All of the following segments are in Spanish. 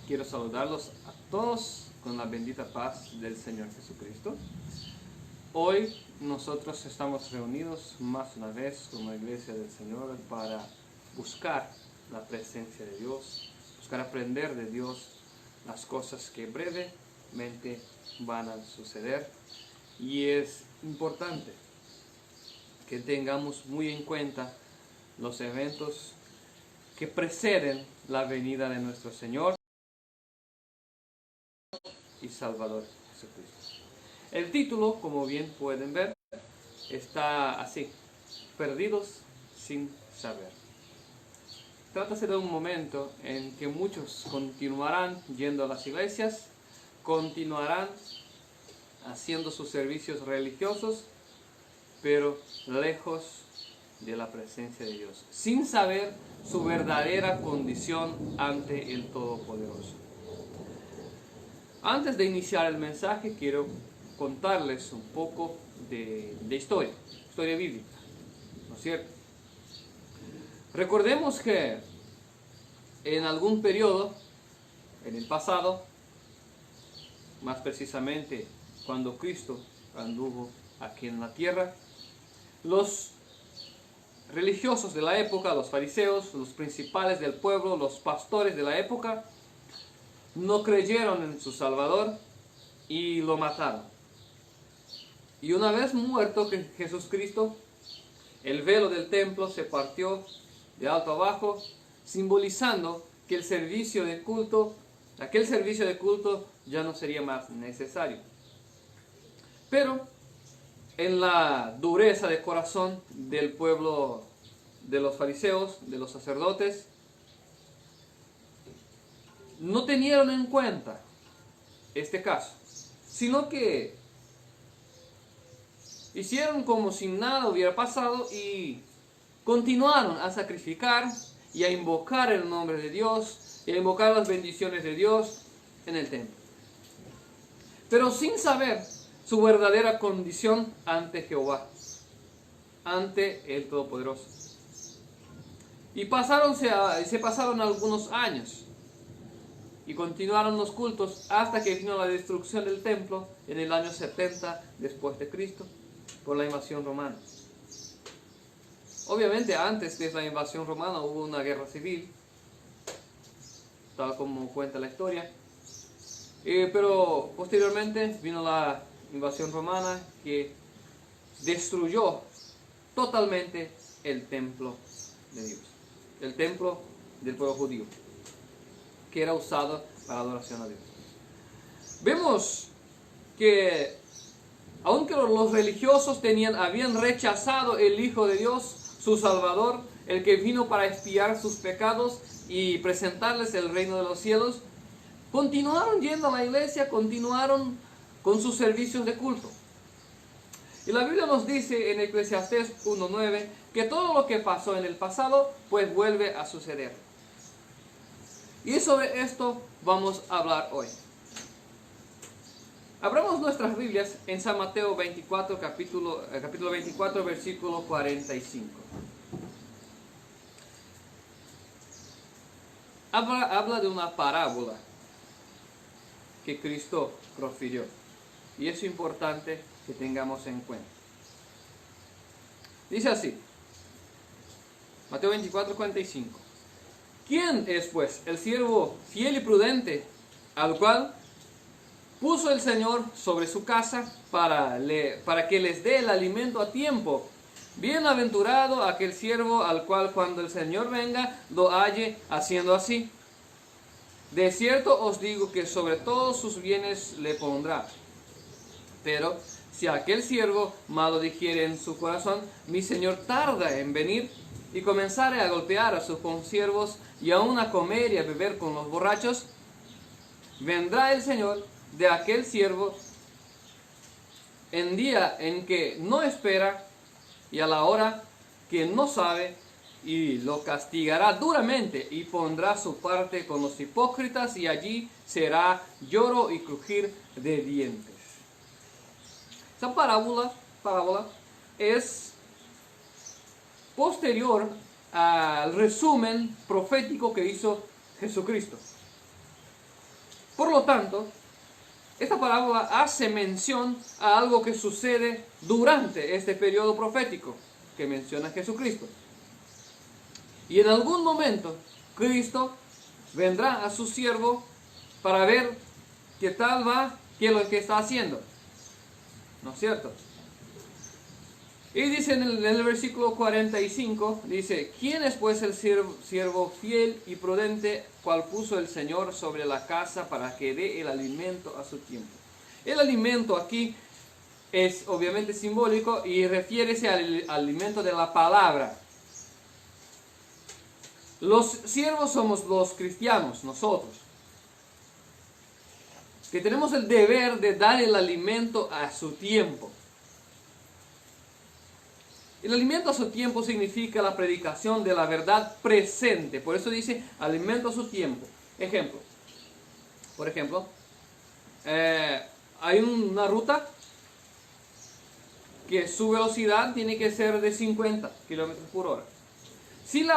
Quiero saludarlos a todos con la bendita paz del Señor Jesucristo. Hoy nosotros estamos reunidos más una vez como iglesia del Señor para buscar la presencia de Dios, buscar aprender de Dios las cosas que brevemente van a suceder. Y es importante que tengamos muy en cuenta los eventos que preceden la venida de nuestro Señor y Salvador Jesucristo. El título, como bien pueden ver, está así: perdidos sin saber. Trátase de un momento en que muchos continuarán yendo a las iglesias, continuarán haciendo sus servicios religiosos, pero lejos de la presencia de Dios, sin saber su verdadera condición ante el Todopoderoso. Antes de iniciar el mensaje, quiero contarles un poco de historia bíblica, ¿no es cierto? Recordemos que en algún periodo, en el pasado, más precisamente cuando Cristo anduvo aquí en la tierra, los religiosos de la época, los fariseos, los principales del pueblo, los pastores de la época, no creyeron en su Salvador y lo mataron. Y una vez muerto Jesucristo, el velo del templo se partió de alto a bajo, simbolizando que aquel servicio de culto ya no sería más necesario. Pero en la dureza de corazón del pueblo, de los fariseos, de los sacerdotes, no tenieron en cuenta este caso, sino que hicieron como si nada hubiera pasado y continuaron a sacrificar y a invocar el nombre de Dios y a invocar las bendiciones de Dios en el templo, pero sin saber su verdadera condición ante Jehová, ante el Todopoderoso. Y se pasaron algunos años y continuaron los cultos hasta que vino la destrucción del templo en el año 70 después de Cristo por la invasión romana. Obviamente antes de la invasión romana hubo una guerra civil, tal como cuenta la historia, pero posteriormente vino la invasión romana que destruyó totalmente el templo de Dios, el templo del pueblo judío, que era usado para adoración a Dios. Vemos que aunque los religiosos habían rechazado el Hijo de Dios, su Salvador, el que vino para expiar sus pecados y presentarles el reino de los cielos, continuaron yendo a la iglesia, continuaron con sus servicios de culto. Y la Biblia nos dice en Eclesiastés 1:9 que todo lo que pasó en el pasado pues vuelve a suceder. Y sobre esto vamos a hablar hoy. Abramos nuestras Biblias en San Mateo 24, capítulo 24, versículo 45. Habla de una parábola que Cristo profirió. Y es importante que tengamos en cuenta. Dice así, Mateo 24, 45. ¿Quién es pues el siervo fiel y prudente, al cual puso el Señor sobre su casa para que les dé el alimento a tiempo? Bienaventurado aquel siervo al cual cuando el Señor venga lo halle haciendo así. De cierto os digo que sobre todos sus bienes le pondrá. Pero si aquel siervo malo dijere en su corazón, mi Señor tarda en venir, y comenzare a golpear a sus consiervos y aun a comer y a beber con los borrachos, vendrá el Señor de aquel siervo en día en que no espera y a la hora que no sabe, y lo castigará duramente y pondrá su parte con los hipócritas, y allí será lloro y crujir de dientes. Esta parábola es posterior al resumen profético que hizo Jesucristo. Por lo tanto, esta parábola hace mención a algo que sucede durante este periodo profético que menciona Jesucristo. Y en algún momento, Cristo vendrá a su siervo para ver qué tal va, qué es lo que está haciendo. ¿No es cierto? Y dice en el versículo 45, dice, ¿quién es pues el siervo fiel y prudente, cual puso el Señor sobre la casa para que dé el alimento a su tiempo? El alimento aquí es obviamente simbólico y refiere al alimento de la palabra. Los siervos somos los cristianos, nosotros, que tenemos el deber de dar el alimento a su tiempo. El alimento a su tiempo significa la predicación de la verdad presente. Por eso dice alimento a su tiempo. Ejemplo. Por ejemplo, hay una ruta que su velocidad tiene que ser de 50 kilómetros por hora. Si el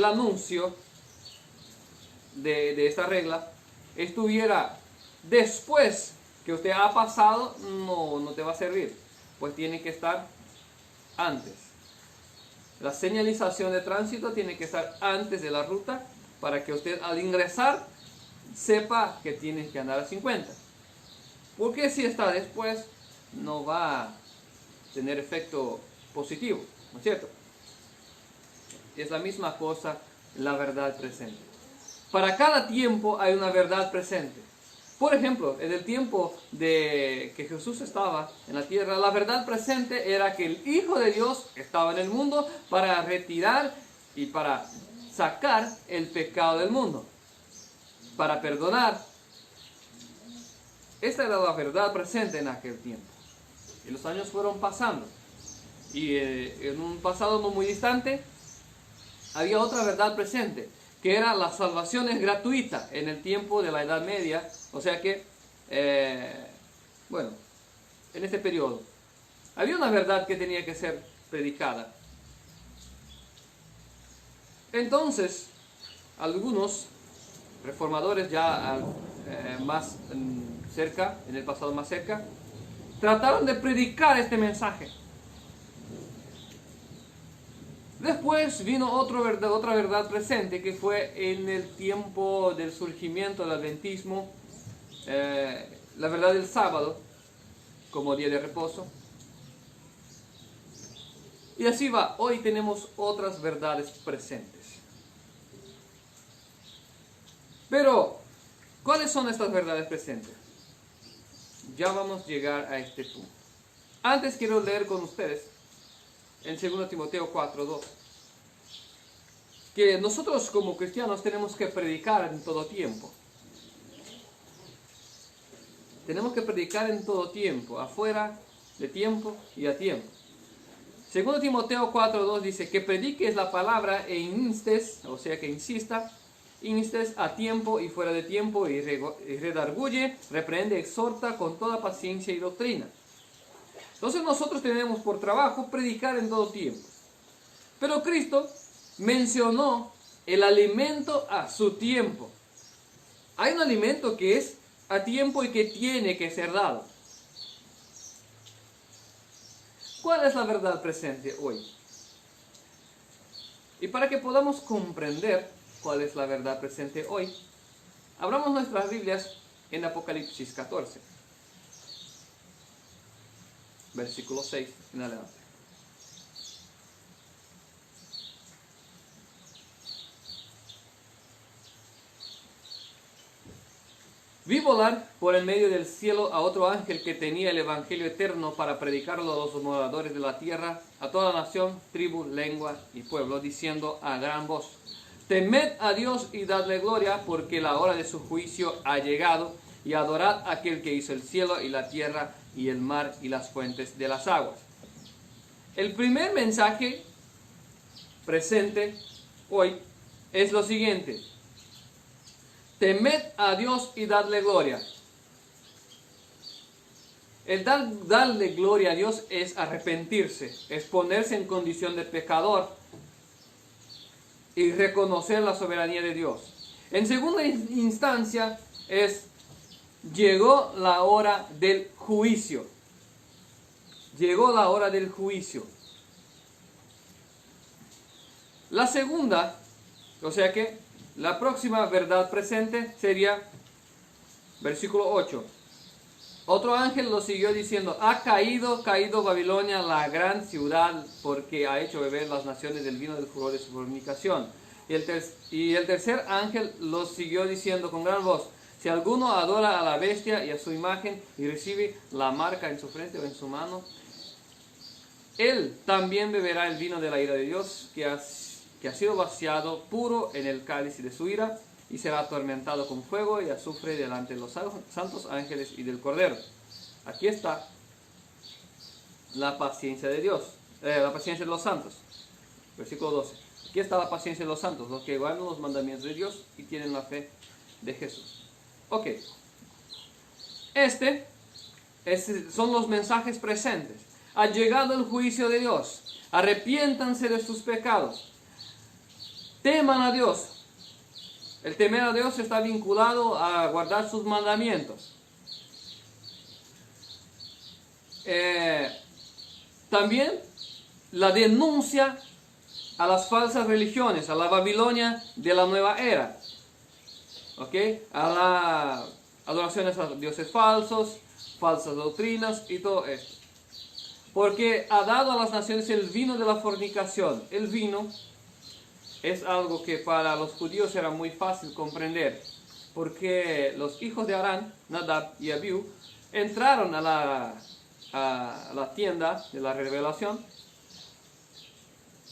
anuncio de esta regla estuviera después que usted ha pasado, no te va a servir. Pues tiene que estar antes. La señalización de tránsito tiene que estar antes de la ruta para que usted al ingresar sepa que tiene que andar a 50. Porque si está después no va a tener efecto positivo, ¿no es cierto? Es la misma cosa la verdad presente. Para cada tiempo hay una verdad presente. Por ejemplo, en el tiempo de que Jesús estaba en la tierra, la verdad presente era que el Hijo de Dios estaba en el mundo para retirar y para sacar el pecado del mundo, para perdonar. Esta era la verdad presente en aquel tiempo. Y los años fueron pasando. Y en un pasado no muy distante, había otra verdad presente, que era la salvación es gratuita en el tiempo de la Edad Media. O sea que, bueno, en este periodo, había una verdad que tenía que ser predicada. Entonces, algunos reformadores ya más cerca, en el pasado más cerca, trataron de predicar este mensaje. Después vino otra verdad presente, que fue en el tiempo del surgimiento del adventismo, la verdad del sábado como día de reposo. Y así va, hoy tenemos otras verdades presentes. Pero, ¿cuáles son estas verdades presentes? Ya vamos a llegar a este punto. Antes quiero leer con ustedes en 2 Timoteo 4:2, que nosotros como cristianos tenemos que predicar en todo tiempo. Tenemos que predicar en todo tiempo, afuera de tiempo y a tiempo. 2 Timoteo 4:2 dice que prediques la palabra e instes, o sea que instes a tiempo y fuera de tiempo, y redarguye, reprende, exhorta con toda paciencia y doctrina. Entonces nosotros tenemos por trabajo predicar en todo tiempo. Pero Cristo mencionó el alimento a su tiempo. Hay un alimento que es a tiempo y que tiene que ser dado. ¿Cuál es la verdad presente hoy? Y para que podamos comprender cuál es la verdad presente hoy, abramos nuestras Biblias en Apocalipsis 14, versículo 6 en adelante. Vi volar por el medio del cielo a otro ángel que tenía el evangelio eterno para predicarlo a los moradores de la tierra, a toda nación, tribu, lengua y pueblo, diciendo a gran voz: temed a Dios y dadle gloria, porque la hora de su juicio ha llegado, y adorad a aquel que hizo el cielo y la tierra y el mar y las fuentes de las aguas. El primer mensaje presente hoy es lo siguiente: temed a Dios y dadle gloria. El darle gloria a Dios es arrepentirse, es ponerse en condición de pecador y reconocer la soberanía de Dios. En segunda instancia llegó la hora del juicio. Llegó la hora del juicio. La segunda, o sea que la próxima verdad presente sería versículo 8. Otro ángel lo siguió diciendo: ha caído Babilonia, la gran ciudad, porque ha hecho beber las naciones del vino del furor de su fornicación. Y el tercer ángel lo siguió diciendo con gran voz: si alguno adora a la bestia y a su imagen y recibe la marca en su frente o en su mano, él también beberá el vino de la ira de Dios, que ha sido vaciado puro en el cáliz de su ira, y será atormentado con fuego y azufre delante de los santos ángeles y del Cordero. Aquí está la paciencia de Dios, la paciencia de los santos. Versículo 12. Aquí está la paciencia de los santos, los que guardan los mandamientos de Dios y tienen la fe de Jesús. Ok. Son los mensajes presentes. Ha llegado el juicio de Dios. Arrepiéntanse de sus pecados. Teman a Dios. El temer a Dios está vinculado a guardar sus mandamientos. También la denuncia a las falsas religiones, a la Babilonia de la nueva era. ¿Ok? A la adoraciones a dioses falsos, falsas doctrinas y todo esto. Porque ha dado a las naciones el vino de la fornicación. El vino es algo que para los judíos era muy fácil comprender, porque los hijos de Arán, Nadab y Abiú, entraron a la tienda de la revelación,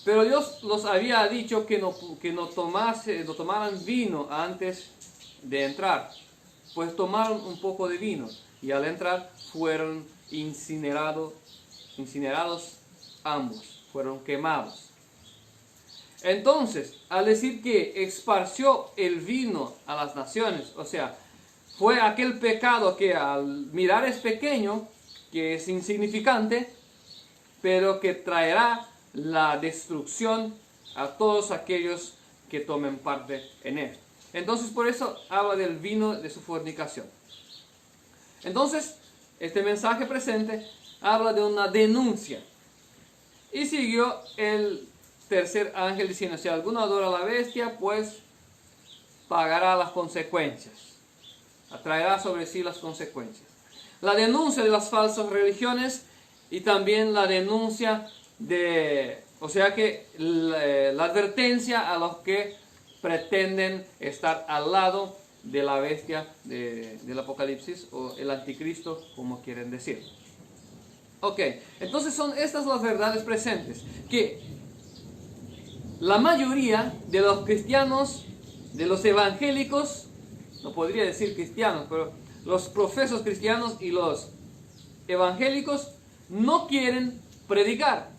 pero Dios los había dicho que no tomaran vino antes de entrar. Pues tomaron un poco de vino y al entrar fueron incinerados ambos, fueron quemados. Entonces, al decir que esparció el vino a las naciones, o sea, fue aquel pecado que al mirar es pequeño, que es insignificante, pero que traerá la destrucción a todos aquellos que tomen parte en él. Entonces, por eso habla del vino de su fornicación. Entonces, este mensaje presente habla de una denuncia. Y siguió el tercer ángel diciendo: si alguno adora a la bestia, pues pagará las consecuencias. Atraerá sobre sí las consecuencias. La denuncia de las falsas religiones y también la denuncia o sea que la advertencia a los que pretenden estar al lado de la bestia del Apocalipsis, o el anticristo, como quieren decir. Ok, entonces son estas las verdades presentes, que la mayoría de los cristianos, de los evangélicos, no podría decir cristianos, pero los profesos cristianos y los evangélicos no quieren predicar.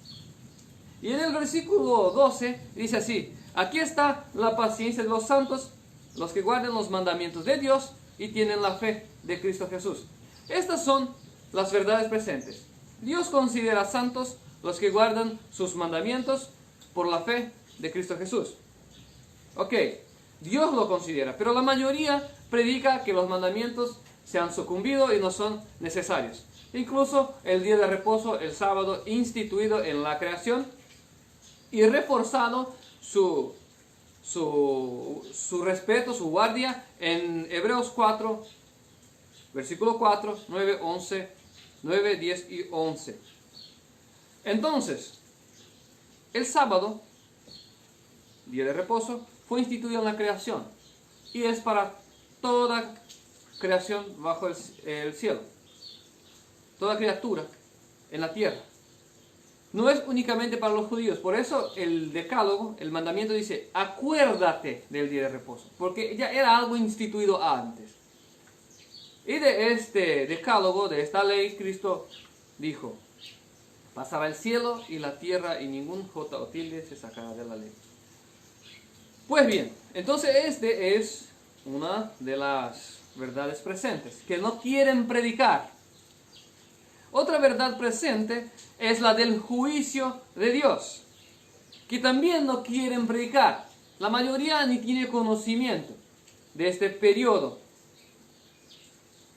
Y en el versículo 12 dice así: aquí está la paciencia de los santos, los que guardan los mandamientos de Dios y tienen la fe de Cristo Jesús. Estas son las verdades presentes. Dios considera santos los que guardan sus mandamientos por la fe de Cristo Jesús. Ok, Dios lo considera, pero la mayoría predica que los mandamientos se han sucumbido y no son necesarios. Incluso el día de reposo, el sábado, instituido en la creación y reforzado su respeto, su guardia en Hebreos 4, versículo 4, 9, 11, 9, 10 y 11. Entonces, el sábado, día de reposo, fue instituido en la creación y es para toda creación bajo el cielo, toda criatura en la tierra. No es únicamente para los judíos. Por eso el decálogo, el mandamiento dice: acuérdate del día de reposo, porque ya era algo instituido antes. Y de este decálogo, de esta ley, Cristo dijo: pasará el cielo y la tierra y ningún jota o tilde se sacará de la ley. Pues bien, entonces este es una de las verdades presentes, que no quieren predicar. Otra verdad presente es la del juicio de Dios, que también no quieren predicar. La mayoría ni tiene conocimiento. de este periodo,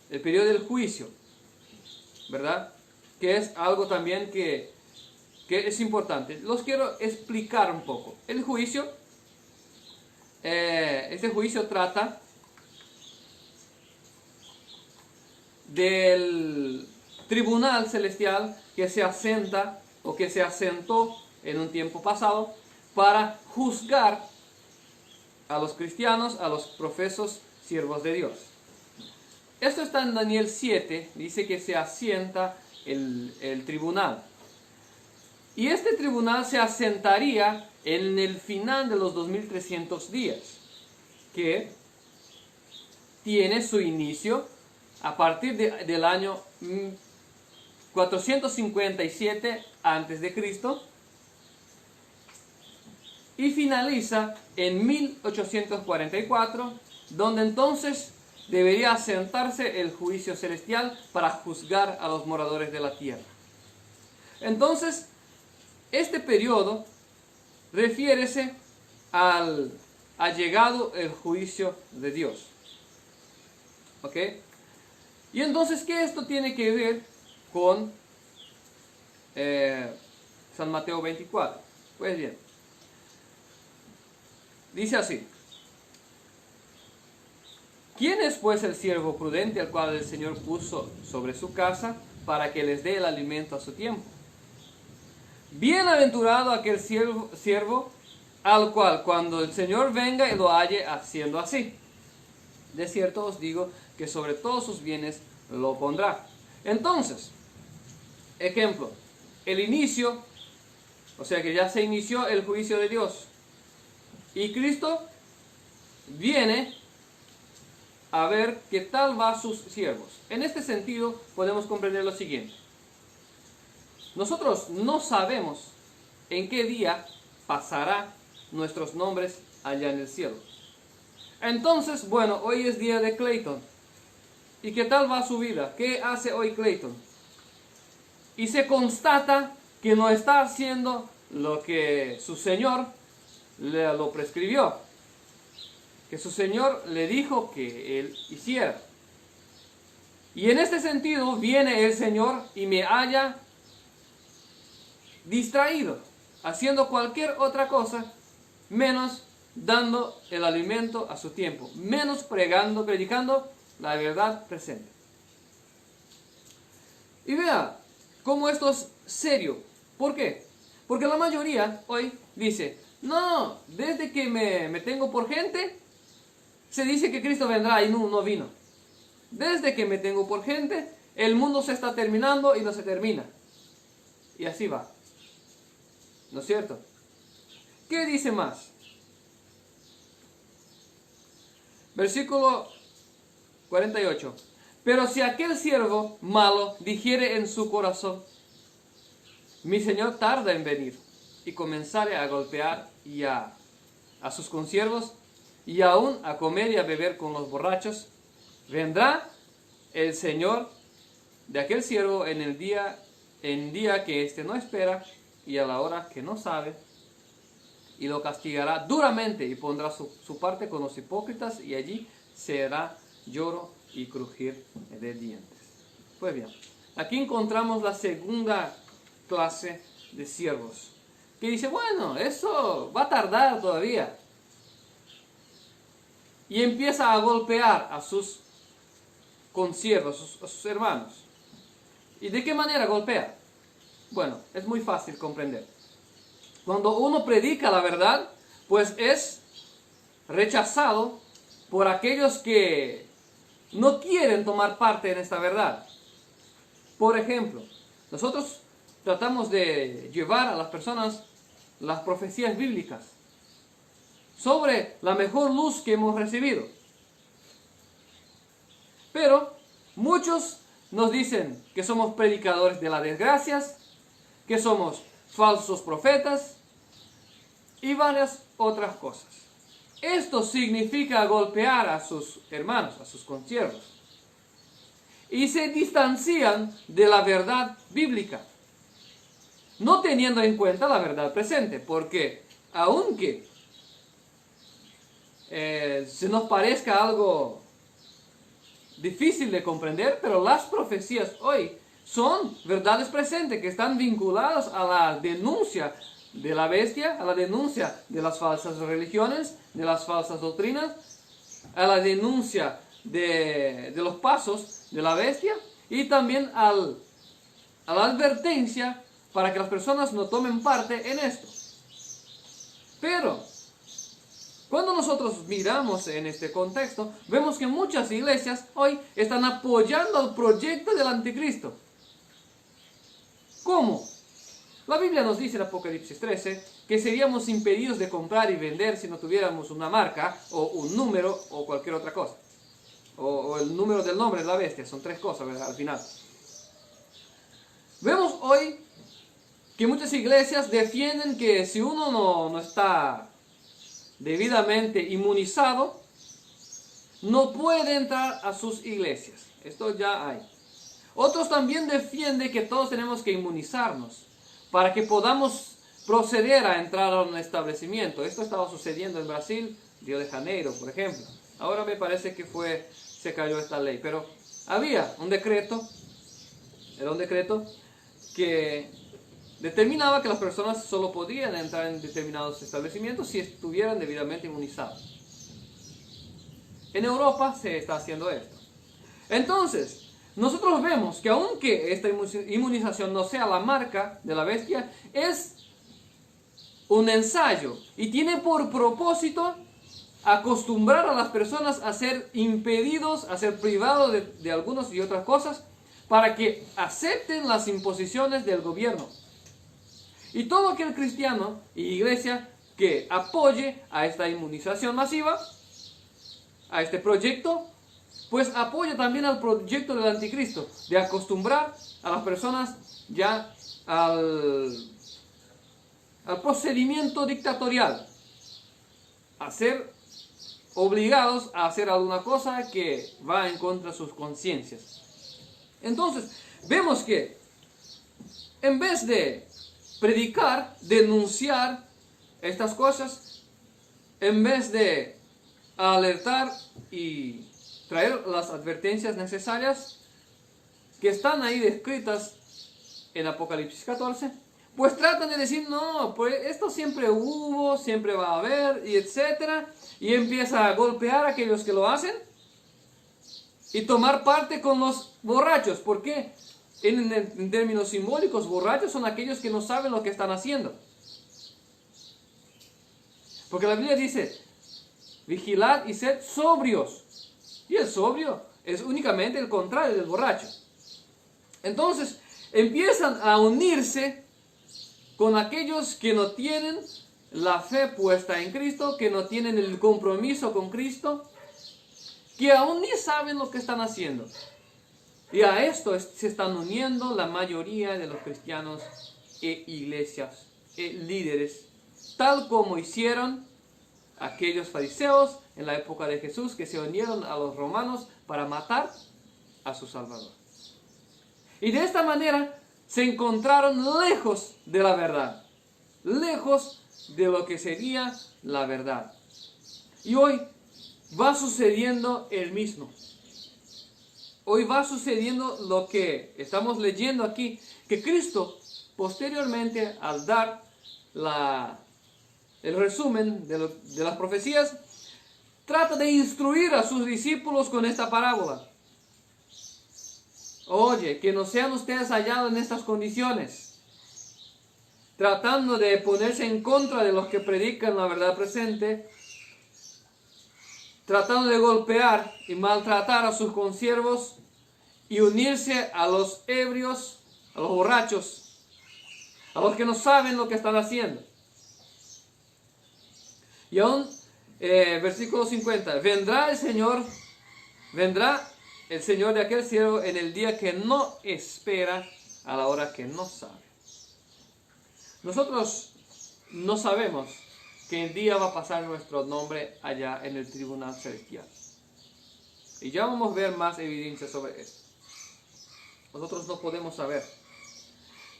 el periodo del juicio, ¿verdad? Que es algo también que es importante. Los quiero explicar un poco. El juicio, este juicio trata del tribunal celestial que se asienta o que se asentó en un tiempo pasado para juzgar a los cristianos, a los profesos siervos de Dios. Esto está en Daniel 7, dice que se asienta el tribunal. Y este tribunal se asentaría en el final de los 2300 días, que tiene su inicio a partir del año 457 a.C. y finaliza en 1844, donde entonces debería asentarse el juicio celestial para juzgar a los moradores de la tierra. Entonces, este periodo refiérese al ha llegado el juicio de Dios. ¿Ok? Y entonces, ¿qué esto tiene que ver con San Mateo 24? Pues bien, dice así: ¿quién es pues el siervo prudente al cual el Señor puso sobre su casa para que les dé el alimento a su tiempo? Bienaventurado aquel siervo al cual cuando el Señor venga y lo halle haciendo así. De cierto os digo que sobre todos sus bienes lo pondrá. Entonces, ejemplo, el inicio, o sea que ya se inició el juicio de Dios. Y Cristo viene a ver qué tal va a sus siervos. En este sentido podemos comprender lo siguiente. Nosotros no sabemos en qué día pasará nuestros nombres allá en el cielo. Entonces, bueno, hoy es día de Clayton. ¿Y qué tal va su vida? ¿Qué hace hoy Clayton? Y se constata que no está haciendo lo que su Señor le lo prescribió, que su Señor le dijo que él hiciera. Y en este sentido viene el Señor y me haya distraído, haciendo cualquier otra cosa, menos dando el alimento a su tiempo, menos predicando la verdad presente. Y vea cómo esto es serio. ¿Por qué? Porque la mayoría hoy dice: no, desde que me tengo por gente, se dice que Cristo vendrá y no vino. Desde que me tengo por gente, el mundo se está terminando y no se termina. Y así va. ¿No es cierto? ¿Qué dice más? Versículo 48. Pero si aquel siervo malo dijere en su corazón: mi Señor tarda en venir, y comenzare a golpear y a sus consiervos, y aún a comer y a beber con los borrachos, vendrá el Señor de aquel siervo en día que éste no espera, y a la hora que no sabe, y lo castigará duramente, y pondrá su parte con los hipócritas, y allí será lloro y crujir de dientes. Pues bien, aquí encontramos la segunda clase de siervos, que dice: bueno, eso va a tardar todavía. Y empieza a golpear a sus consiervos, a sus hermanos. ¿Y de qué manera golpea? Bueno, es muy fácil comprender. Cuando uno predica la verdad, pues es rechazado por aquellos que no quieren tomar parte en esta verdad. Por ejemplo, nosotros tratamos de llevar a las personas las profecías bíblicas sobre la mejor luz que hemos recibido. Pero muchos nos dicen que somos predicadores de las desgracias, que somos falsos profetas y varias otras cosas. Esto significa golpear a sus hermanos, a sus consiervos, y se distancian de la verdad bíblica, no teniendo en cuenta la verdad presente, porque aunque se nos parezca algo difícil de comprender, pero las profecías hoy son verdades presentes que están vinculadas a la denuncia de la bestia, a la denuncia de las falsas religiones, de las falsas doctrinas, a la denuncia de los pasos de la bestia y también a la advertencia para que las personas no tomen parte en esto. Pero cuando nosotros miramos en este contexto, vemos que muchas iglesias hoy están apoyando el proyecto del anticristo. ¿Cómo? La Biblia nos dice en Apocalipsis 13 que seríamos impedidos de comprar y vender si no tuviéramos una marca o un número o cualquier otra cosa. O el número del nombre de la bestia, son tres cosas, ¿verdad? Al final. Vemos hoy que muchas iglesias defienden que si uno no está debidamente inmunizado, no puede entrar a sus iglesias. Esto ya hay. Otros también defienden que todos tenemos que inmunizarnos para que podamos proceder a entrar a un establecimiento. Esto estaba sucediendo en Brasil, Río de Janeiro, por ejemplo. Ahora me parece que se cayó esta ley, pero había un decreto, era un decreto que determinaba que las personas solo podían entrar en determinados establecimientos si estuvieran debidamente inmunizados. En Europa se está haciendo esto. Entonces, nosotros vemos que aunque esta inmunización no sea la marca de la bestia, es un ensayo y tiene por propósito acostumbrar a las personas a ser impedidos, a ser privados de algunas y otras cosas para que acepten las imposiciones del gobierno. Y todo aquel cristiano y iglesia que apoye a esta inmunización masiva, a este proyecto, pues apoya también al proyecto del anticristo, de acostumbrar a las personas ya al procedimiento dictatorial, a ser obligados a hacer alguna cosa que va en contra de sus conciencias. Entonces, vemos que en vez de predicar, denunciar estas cosas, en vez de alertar y traer las advertencias necesarias que están ahí descritas en Apocalipsis 14, pues tratan de decir, no, pues esto siempre hubo, siempre va a haber, y etcétera, y empieza a golpear a aquellos que lo hacen y tomar parte con los borrachos. ¿Por qué? En términos simbólicos, borrachos son aquellos que no saben lo que están haciendo. Porque la Biblia dice, vigilad y sed sobrios. Y el sobrio es únicamente el contrario del borracho. Entonces, empiezan a unirse con aquellos que no tienen la fe puesta en Cristo, que no tienen el compromiso con Cristo, que aún ni saben lo que están haciendo. Y a esto se están uniendo la mayoría de los cristianos e iglesias e líderes, tal como hicieron aquellos fariseos en la época de Jesús, que se unieron a los romanos para matar a su Salvador. Y de esta manera se encontraron lejos de la verdad, lejos de lo que sería la verdad. Y hoy va sucediendo el mismo. Hoy va sucediendo lo que estamos leyendo aquí, que Cristo posteriormente, al dar el resumen de las profecías, trata de instruir a sus discípulos con esta parábola. Oye, que no sean ustedes hallados en estas condiciones, tratando de ponerse en contra de los que predican la verdad presente, tratando de golpear y maltratar a sus consiervos y unirse a los ebrios, a los borrachos, a los que no saben lo que están haciendo. Y aún, versículo 50, vendrá el Señor de aquel siervo en el día que no espera, a la hora que no sabe. Nosotros no sabemos que el día va a pasar nuestro nombre allá en el tribunal celestial. Y ya vamos a ver más evidencia sobre esto. Nosotros no podemos saber.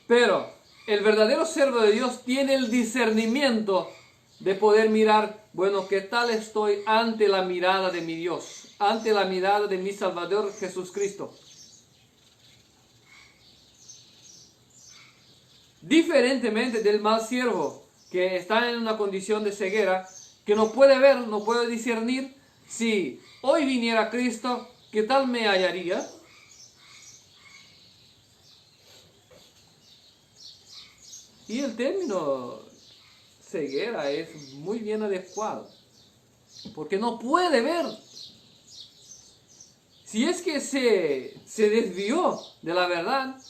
Pero el verdadero siervo de Dios tiene el discernimiento de poder mirar, bueno, ¿qué tal estoy ante la mirada de mi Dios? Ante la mirada de mi Salvador Jesucristo. Diferentemente del mal siervo, que está en una condición de ceguera, que no puede ver, no puede discernir, si hoy viniera Cristo, ¿qué tal me hallaría? Y el término ceguera es muy bien adecuado, porque no puede ver. Si es que se desvió de la verdad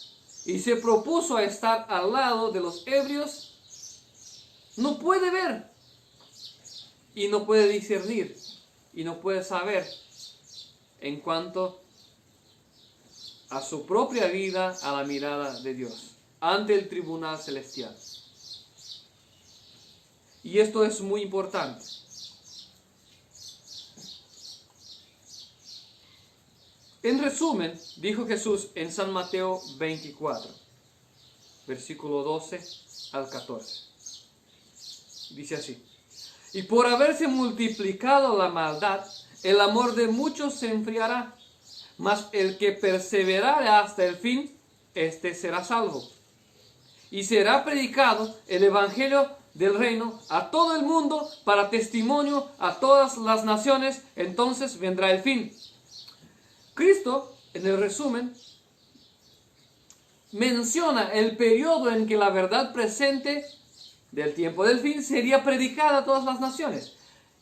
y se propuso a estar al lado de los ebrios, no puede ver y no puede discernir y no puede saber en cuanto a su propia vida, a la mirada de Dios, ante el tribunal celestial. Y esto es muy importante. En resumen, dijo Jesús en San Mateo 24, versículo 12 al 14. Dice así: y por haberse multiplicado la maldad, el amor de muchos se enfriará, mas el que perseverare hasta el fin, éste será salvo. Y será predicado el evangelio del reino a todo el mundo para testimonio a todas las naciones, entonces vendrá el fin. Cristo, en el resumen, menciona el periodo en que la verdad presente del tiempo del fin sería predicada a todas las naciones.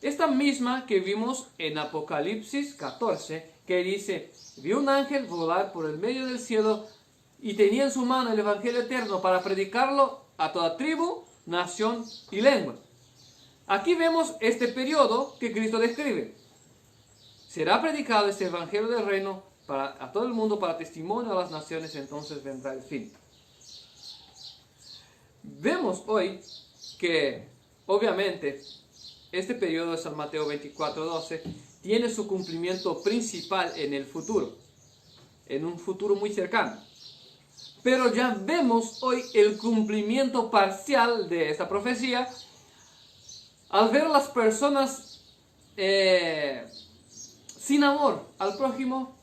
Esta misma que vimos en Apocalipsis 14, que dice: vi un ángel volar por el medio del cielo y tenía en su mano el evangelio eterno para predicarlo a toda tribu, nación y lengua. Aquí vemos este periodo que Cristo describe. Será predicado este evangelio del reino a todo el mundo para testimonio a las naciones, entonces vendrá el fin. Vemos hoy que, obviamente, este periodo de San Mateo 24:12 tiene su cumplimiento principal en el futuro, en un futuro muy cercano. Pero ya vemos hoy el cumplimiento parcial de esta profecía al ver a las personas sin amor al prójimo,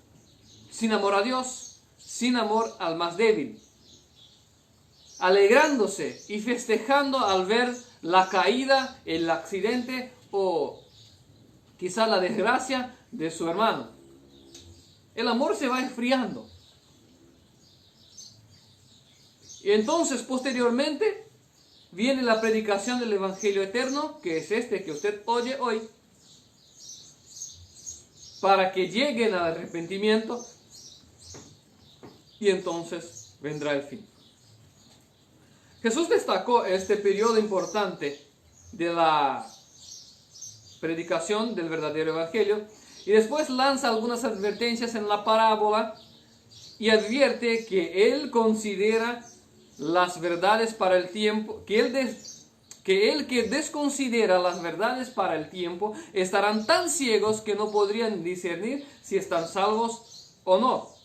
sin amor a Dios, sin amor al más débil, alegrándose y festejando al ver la caída, el accidente o quizá la desgracia de su hermano. El amor se va enfriando. Y entonces, posteriormente, viene la predicación del Evangelio eterno, que es este que usted oye hoy, para que lleguen al arrepentimiento, y entonces vendrá el fin. Jesús destacó este periodo importante de la predicación del verdadero Evangelio, y después lanza algunas advertencias en la parábola, y advierte que Él considera las verdades para el tiempo, que el que desconsidera las verdades para el tiempo, estarán tan ciegos que no podrían discernir si están salvos o no.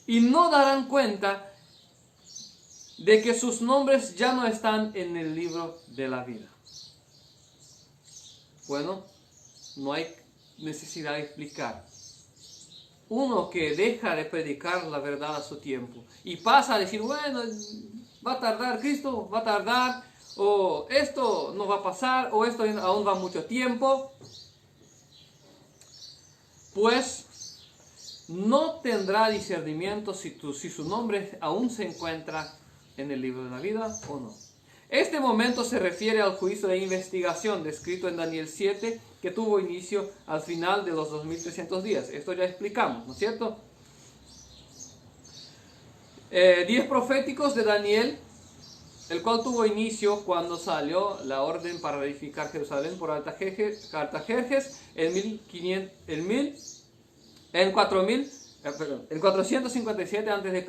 Y no darán cuenta de que sus nombres ya no están en el libro de la vida. Bueno, no hay necesidad de explicar. Uno que deja de predicar la verdad a su tiempo y pasa a decir, bueno, va a tardar, Cristo va a tardar, o esto no va a pasar, o esto aún va mucho tiempo, pues no tendrá discernimiento si su nombre aún se encuentra en el libro de la vida o no. Este momento se refiere al juicio de investigación descrito en Daniel 7, que tuvo inicio al final de los 2300 días. Esto ya explicamos, ¿no es cierto? 10 proféticos de Daniel, el cual tuvo inicio cuando salió la orden para edificar Jerusalén por Artajerjes en 457 a.C.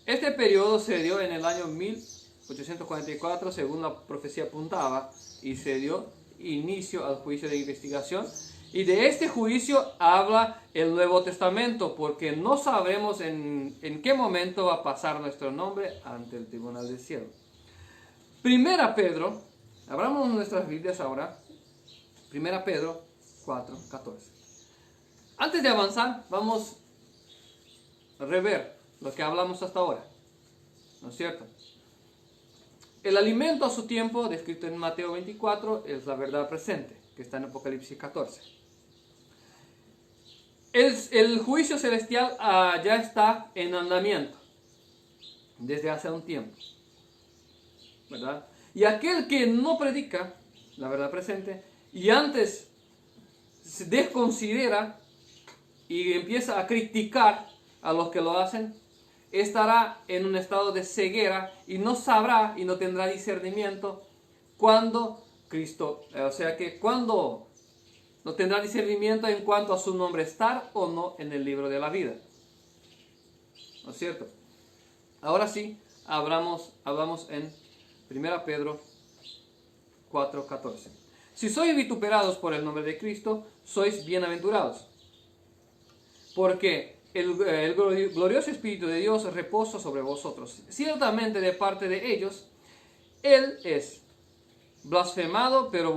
Este periodo se dio en el año 1844, según la profecía apuntaba, y se dio inicio al juicio de investigación. Y de este juicio habla el Nuevo Testamento, porque no sabremos en qué momento va a pasar nuestro nombre ante el tribunal del cielo. Primera Pedro, Abramos nuestras Biblias ahora. 1 Pedro 4:14. Antes de avanzar, vamos a rever lo que hablamos hasta ahora. ¿No es cierto? El alimento a su tiempo, descrito en Mateo 24, es la verdad presente, que está en Apocalipsis 14. El juicio celestial ya está en andamiento desde hace un tiempo, ¿verdad? Y aquel que no predica la verdad presente y antes se desconsidera y empieza a criticar a los que lo hacen, estará en un estado de ceguera y no sabrá y no tendrá discernimiento cuando Cristo, o sea que cuando no tendrá discernimiento en cuanto a su nombre estar o no en el libro de la vida. ¿No es cierto? Ahora sí, hablamos en 1 Pedro 4:14. Si sois vituperados por el nombre de Cristo, sois bienaventurados, porque el glorioso Espíritu de Dios reposa sobre vosotros. Ciertamente de parte de ellos, Él es blasfemado, pero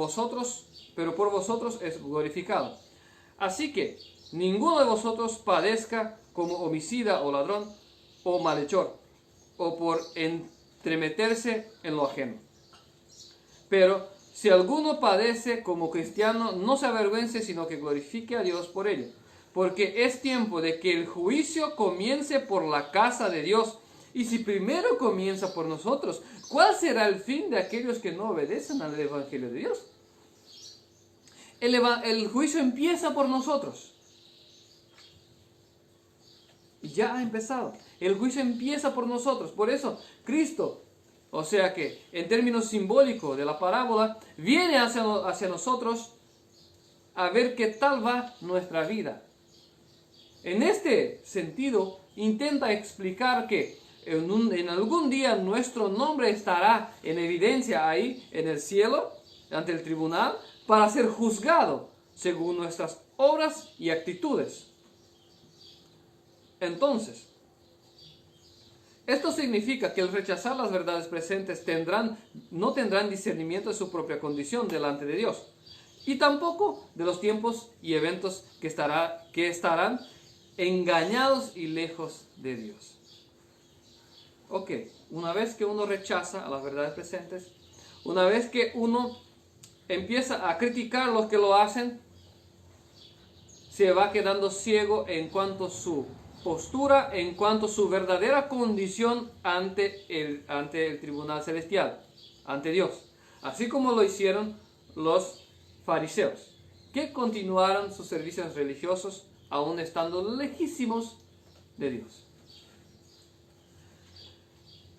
por vosotros es glorificado. Así que ninguno de vosotros padezca como homicida o ladrón o malhechor, o por entremeterse en lo ajeno. Pero si alguno padece como cristiano, no se avergüence, sino que glorifique a Dios por ello. Porque es tiempo de que el juicio comience por la casa de Dios. Y si primero comienza por nosotros, ¿cuál será el fin de aquellos que no obedecen al Evangelio de Dios? El juicio empieza por nosotros. Y ya ha empezado. El juicio empieza por nosotros. Por eso, Cristo, o sea que en términos simbólicos de la parábola, viene hacia nosotros a ver qué tal va nuestra vida. En este sentido, intenta explicar que en algún día nuestro nombre estará en evidencia ahí en el cielo, ante el tribunal, para ser juzgado según nuestras obras y actitudes. Entonces, esto significa que al rechazar las verdades presentes no tendrán discernimiento de su propia condición delante de Dios, y tampoco de los tiempos y eventos que estarán engañados y lejos de Dios. Ok, una vez que uno rechaza a las verdades presentes, una vez que uno empieza a criticar a los que lo hacen, se va quedando ciego en cuanto a su postura, en cuanto a su verdadera condición ante el tribunal celestial, ante Dios. Así como lo hicieron los fariseos, que continuaron sus servicios religiosos aún estando lejísimos de Dios.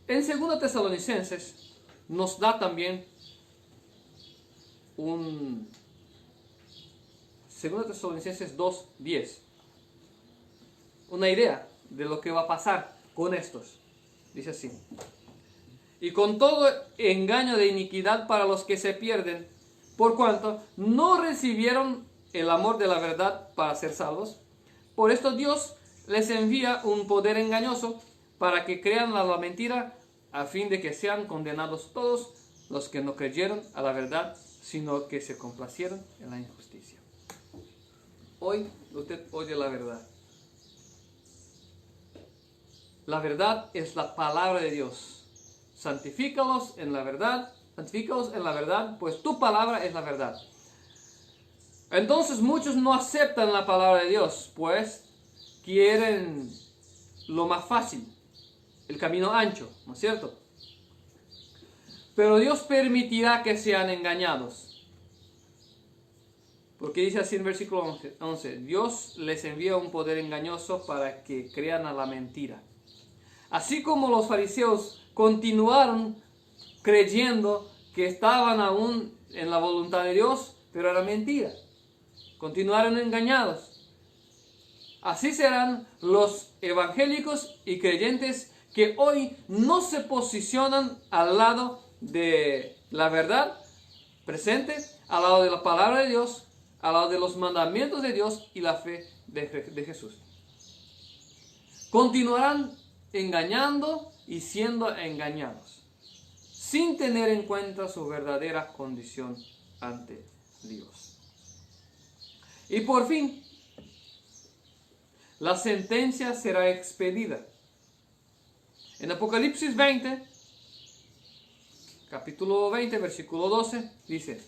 En 2 Tesalonicenses nos da también 2 Tesalonicenses 2:10 una idea de lo que va a pasar con estos. Dice así: y con todo engaño de iniquidad para los que se pierden, por cuanto no recibieron el amor de la verdad para ser salvos. Por esto Dios les envía un poder engañoso para que crean la mentira, a fin de que sean condenados todos los que no creyeron a la verdad, sino que se complacieron en la injusticia. Hoy usted oye la verdad. La verdad es la palabra de Dios. Santifícalos en la verdad, pues tu palabra es la verdad. Entonces muchos no aceptan la palabra de Dios, pues quieren lo más fácil, el camino ancho, ¿no es cierto? Pero Dios permitirá que sean engañados. Porque dice así en versículo 11, Dios les envía un poder engañoso para que crean a la mentira. Así como los fariseos continuaron creyendo que estaban aún en la voluntad de Dios, pero era mentira. Continuaron engañados. Así serán los evangélicos y creyentes que hoy no se posicionan al lado de la verdad presente, al lado de la palabra de Dios, al lado de los mandamientos de Dios y la fe de Jesús. Continuarán engañando y siendo engañados. sin tener en cuenta su verdadera condición ante Dios. Y por fin, la sentencia será expedida. En Apocalipsis 20, capítulo 20, versículo 12, dice: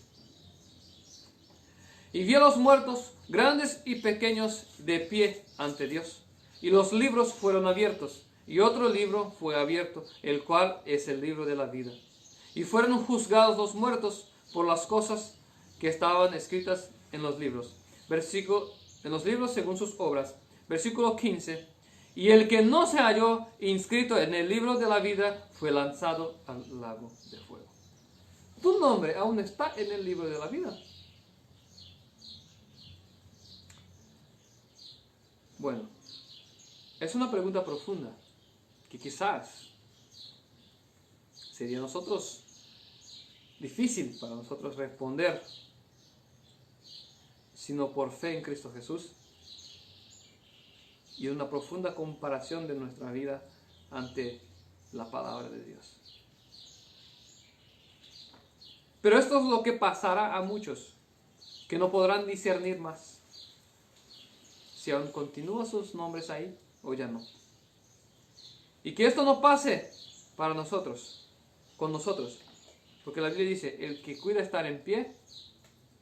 y vi a los muertos, grandes y pequeños, de pie ante Dios. Y los libros fueron abiertos, y otro libro fue abierto, el cual es el libro de la vida. Y fueron juzgados los muertos por las cosas que estaban escritas en los libros. En los libros según sus obras. Versículo 15. Y el que no se halló inscrito en el libro de la vida fue lanzado al lago de fuego. Tu nombre aún está en el libro de la vida. Bueno, es una pregunta profunda que quizás sería difícil para nosotros responder, sino por fe en Cristo Jesús y una profunda comparación de nuestra vida ante la palabra de Dios. Pero esto es lo que pasará a muchos, que no podrán discernir más si aún continúan sus nombres ahí o ya no. Y que esto no pase para nosotros, con nosotros, porque la Biblia dice: el que cuida estar en pie,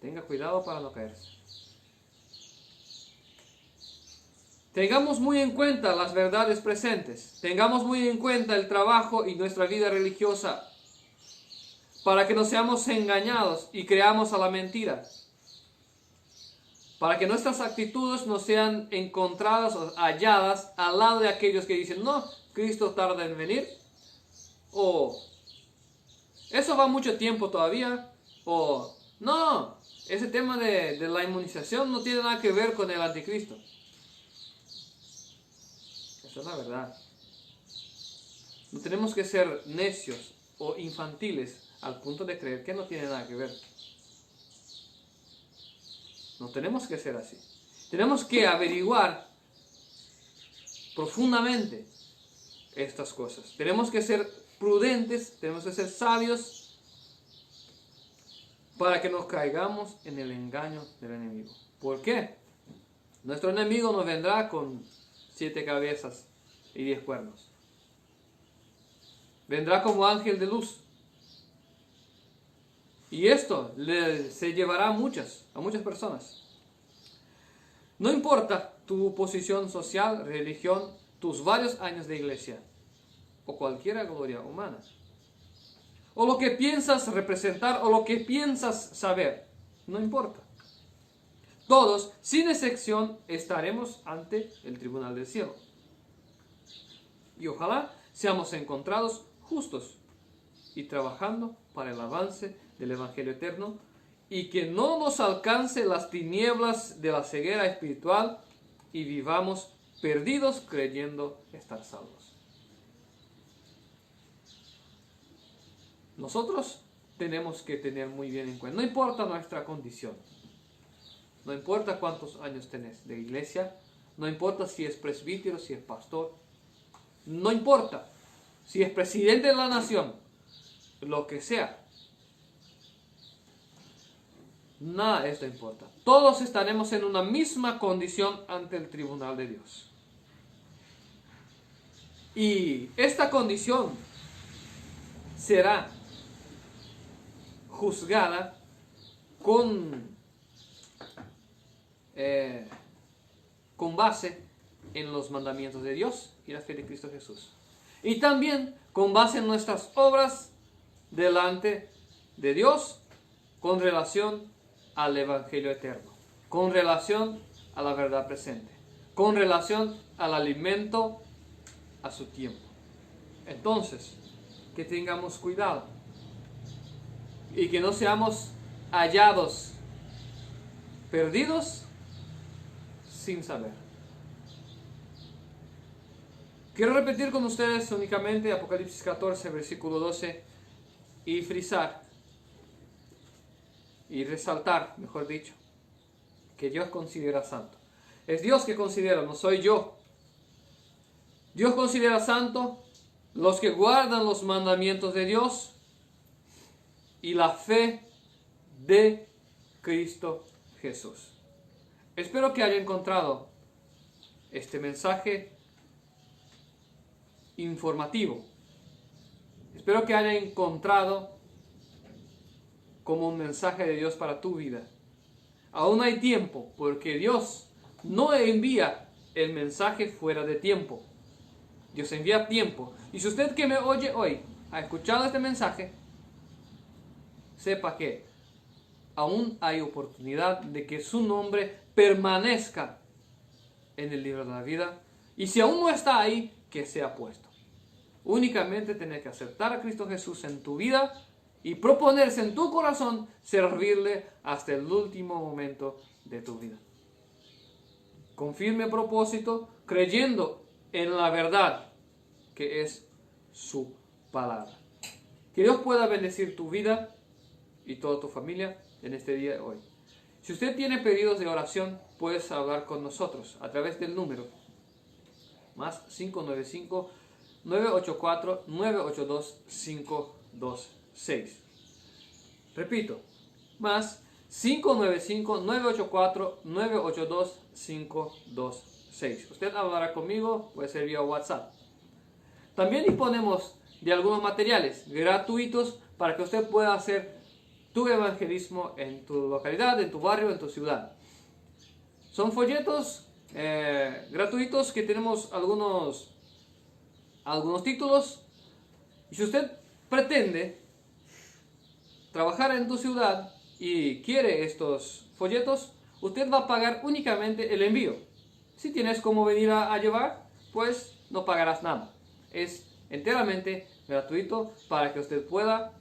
tenga cuidado para no caerse. Tengamos muy en cuenta las verdades presentes, tengamos muy en cuenta el trabajo y nuestra vida religiosa, para que no seamos engañados y creamos a la mentira, para que nuestras actitudes no sean encontradas o halladas al lado de aquellos que dicen: no, Cristo tarda en venir, o eso va mucho tiempo todavía, o no, ese tema de la inmunización no tiene nada que ver con el anticristo. Esa es la verdad. No tenemos que ser necios o infantiles al punto de creer que no tiene nada que ver. No tenemos que ser así. Tenemos que averiguar profundamente estas cosas. Tenemos que ser prudentes, tenemos que ser sabios para que no caigamos en el engaño del enemigo. ¿Por qué? Nuestro enemigo no vendrá con 7 cabezas y 10 cuernos. Vendrá como ángel de luz. Y esto se llevará a muchas personas. No importa tu posición social, religión, tus varios años de iglesia, o cualquier gloria humana, o lo que piensas representar, o lo que piensas saber, no importa. Todos, sin excepción, estaremos ante el tribunal del cielo. Y ojalá seamos encontrados justos y trabajando para el avance del Evangelio eterno, y que no nos alcance las tinieblas de la ceguera espiritual y vivamos perdidos creyendo estar salvos. Nosotros tenemos que tener muy bien en cuenta, no importa nuestra condición, no importa cuántos años tenés de iglesia, no importa si es presbítero, si es pastor, no importa si es presidente de la nación, lo que sea. Nada de esto importa. Todos estaremos en una misma condición ante el tribunal de Dios. Y esta condición será juzgada con base en los mandamientos de Dios y la fe de Cristo Jesús. Y también con base en nuestras obras delante de Dios con relación al Evangelio eterno, con relación a la verdad presente, con relación al alimento a su tiempo. Entonces, que tengamos cuidado y que no seamos hallados perdidos sin saber. Quiero repetir con ustedes únicamente Apocalipsis 14, versículo 12 y frisar y resaltar, mejor dicho, que Dios considera santo. Es Dios que considera, no soy yo. Dios considera santo los que guardan los mandamientos de Dios y la fe de Cristo Jesús. Espero que haya encontrado este mensaje informativo. Espero que haya encontrado como un mensaje de Dios para tu vida. Aún hay tiempo, porque Dios no envía el mensaje fuera de tiempo. Dios envía tiempo. Y si usted que me oye hoy ha escuchado este mensaje, sepa que aún hay oportunidad de que su nombre permanezca en el libro de la vida. Y si aún no está ahí, que sea puesto. Únicamente tienes que aceptar a Cristo Jesús en tu vida y proponerse en tu corazón servirle hasta el último momento de tu vida. Con firme propósito, creyendo en la verdad que es su palabra. Que Dios pueda bendecir tu vida y toda tu familia en este día de hoy. Si usted tiene pedidos de oración, puedes hablar con nosotros a través del número más 595-984-982-526. Repito, más 595-984-982-526. Usted hablará conmigo, puede ser vía WhatsApp. También disponemos de algunos materiales gratuitos para que usted pueda hacer tu evangelismo en tu localidad, en tu barrio, en tu ciudad. Son folletos gratuitos que tenemos algunos títulos. Y si usted pretende trabajar en tu ciudad y quiere estos folletos, usted va a pagar únicamente el envío. Si tienes cómo venir a llevar, pues no pagarás nada. Es enteramente gratuito para que usted pueda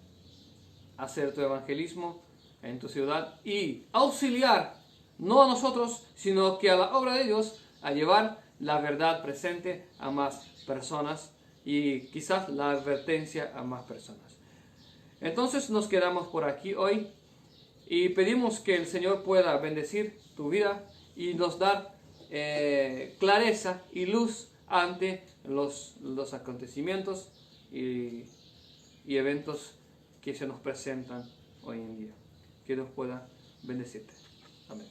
hacer tu evangelismo en tu ciudad y auxiliar, no a nosotros, sino que a la obra de Dios, a llevar la verdad presente a más personas y quizás la advertencia a más personas. Entonces nos quedamos por aquí hoy y pedimos que el Señor pueda bendecir tu vida y nos dar clareza y luz ante los acontecimientos y eventos que se nos presentan hoy en día. Que Dios pueda bendecirte. Amén.